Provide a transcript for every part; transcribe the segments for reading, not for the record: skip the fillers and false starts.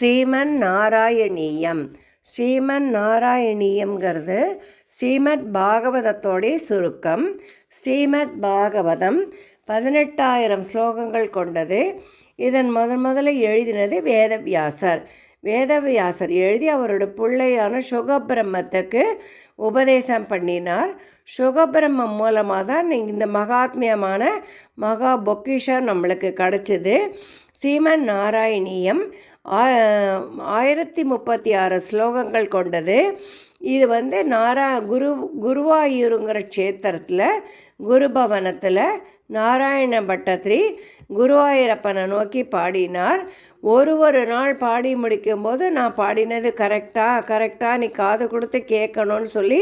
ஸ்ரீமன் நாராயணீயம். ஸ்ரீமன் நாராயணீயம்ங்கிறது ஸ்ரீமத் பாகவதத்தோடைய சுருக்கம். ஸ்ரீமத் பாகவதம் 18,000 ஸ்லோகங்கள் கொண்டது. இதன் முதல்ல எழுதினது வேதவியாசர். வேதவியாசர் எழுதி அவரோட பிள்ளையான சுகபிரம்மத்துக்கு உபதேசம் பண்ணினார். சுகபிரம்மம் மூலமாக தான் இந்த மகாத்மியமான மகா பொக்கிஷம் நம்மளுக்கு கிடச்சிது. ஸ்ரீமன் நாராயணீயம் 1036 ஸ்லோகங்கள் கொண்டது. இது குருவாயூருங்கிற க்ஷேத்திரத்தில் குருபவனத்தில் நாராயண பட்டத்திரி குருவாயூரப்பனை நோக்கி பாடினார். ஒரு நாள் பாடி முடிக்கும்போது நான் பாடினது கரெக்டாக நீ காது கொடுத்து கேட்கணும்னு சொல்லி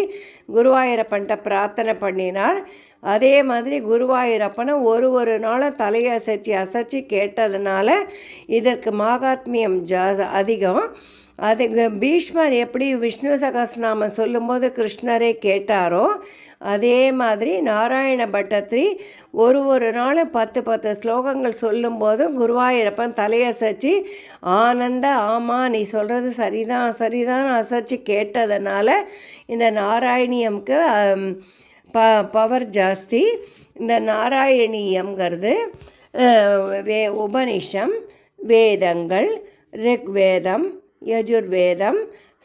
குருவாயூரப்பன்ட்ட பிரார்த்தனை பண்ணினார். அதே மாதிரி குருவாயூரப்பனை ஒரு நாளும் தலையை அசைச்சு கேட்டதுனால இதற்கு மகாத்மியம் அதிகம். அது பீஷ்மர் எப்படி விஷ்ணு சகஸ்ரநாமம் சொல்லும்போது கிருஷ்ணரே கேட்டாரோ அதே மாதிரி நாராயண பட்டத்திரி ஒரு நாளும் 10 ஸ்லோகங்கள் சொல்லும்போதும் குருவாயூரப்பன் தலையசைச்சு ஆமாம் நீ சொல்கிறது சரிதான் அசைச்சு கேட்டதுனால இந்த நாராயணியம்க்கு பவர் ஜாஸ்தி. இந்த நாராயணீயம்ங்கிறது உபனிஷம், வேதங்கள், ரிக்வேதம், யஜுர்வேதம்,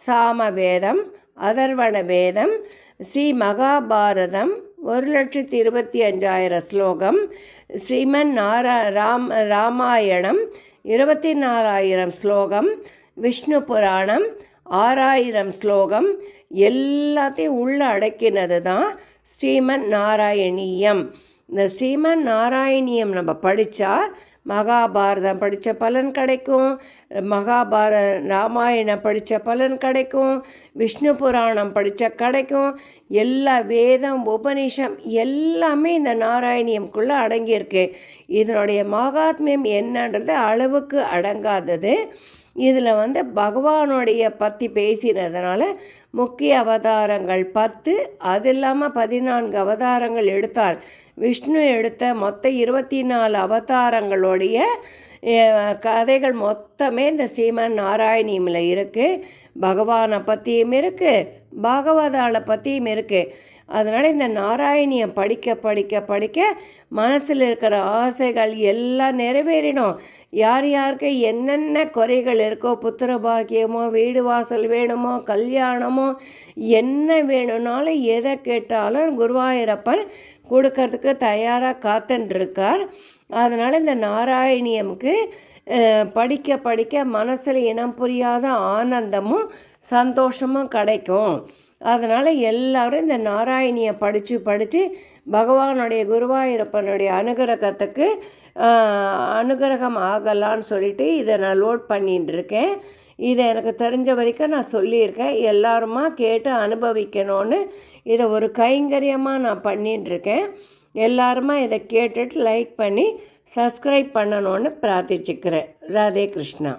சாமவேதம், அதர்வண வேதம், ஸ்ரீ மகாபாரதம் 1,25,000 ஸ்லோகம், ஸ்ரீமன் ராமாயணம் 24,000 ஸ்லோகம், விஷ்ணு புராணம் 6,000 ஸ்லோகம், எல்லாத்தையும் உள்ள அடக்கினது தான் ஸ்ரீமன் நாராயணீயம். இந்த ஸ்ரீமன் நாராயணீயம் நம்ம படித்தா மகாபாரதம் படித்த பலன் கிடைக்கும், ராமாயணம் படித்த பலன் கிடைக்கும், விஷ்ணு புராணம் படித்த கிடைக்கும். எல்லா வேதம் உபனிஷம் எல்லாமே இந்த நாராயணியம்குள்ளே அடங்கியிருக்கு. இதனுடைய மகாத்மியம் என்னன்றது அளவுக்கு அடங்காதது. இதில் பகவானுடைய பற்றி பேசினதுனால முக்கிய அவதாரங்கள் 10, அது இல்லாமல் 14 அவதாரங்கள் எடுத்தார். விஷ்ணு எடுத்த மொத்த 24 அவதாரங்களுடைய கதைகள் மொத்தமே இந்த ஸ்ரீமன் நாராயணியமில் இருக்குது. பகவானை பற்றியும் இருக்குது, பாகவதாளை பற்றியும் இருக்குது. அதனால் இந்த நாராயணியம் படிக்க மனசில் இருக்கிற ஆசைகள் எல்லாம் நிறைவேறிடும். யாருக்கு என்னென்ன குறைகள் இருக்கோ, புத்திர பாக்கியமோ, வீடு வாசல் வேணுமோ, கல்யாணமோ, என்ன வேணும்னாலும் எதை கேட்டாலும் குருவாயூரப்பன் கொடுக்கறதுக்கு தயாராக காத்துட்டுருக்கார். அதனால் இந்த நாராயணியம்க்கு படிக்க மனசில் இனம் புரியாத ஆனந்தமும் சந்தோஷமும் கிடைக்கும். அதனால் எல்லோரும் இந்த நாராயணியை படித்து பகவானுடைய குருவாயூரப்பனுடைய அனுகிரகம் ஆகலான்னு சொல்லிட்டு இதை நான் லோட் பண்ணிட்டு இருக்கேன். இதை எனக்கு தெரிஞ்ச வரைக்கும் நான் சொல்லியிருக்கேன். எல்லாருமா கேட்டு அனுபவிக்கணும்னு இதை ஒரு கைங்கரியமாக நான் பண்ணிட்டுருக்கேன். எல்லாருமா இதை கேட்டுட்டு லைக் பண்ணி சப்ஸ்கிரைப் பண்ணணும்னு பிரார்த்திச்சுக்கிறேன். ராதே கிருஷ்ணா.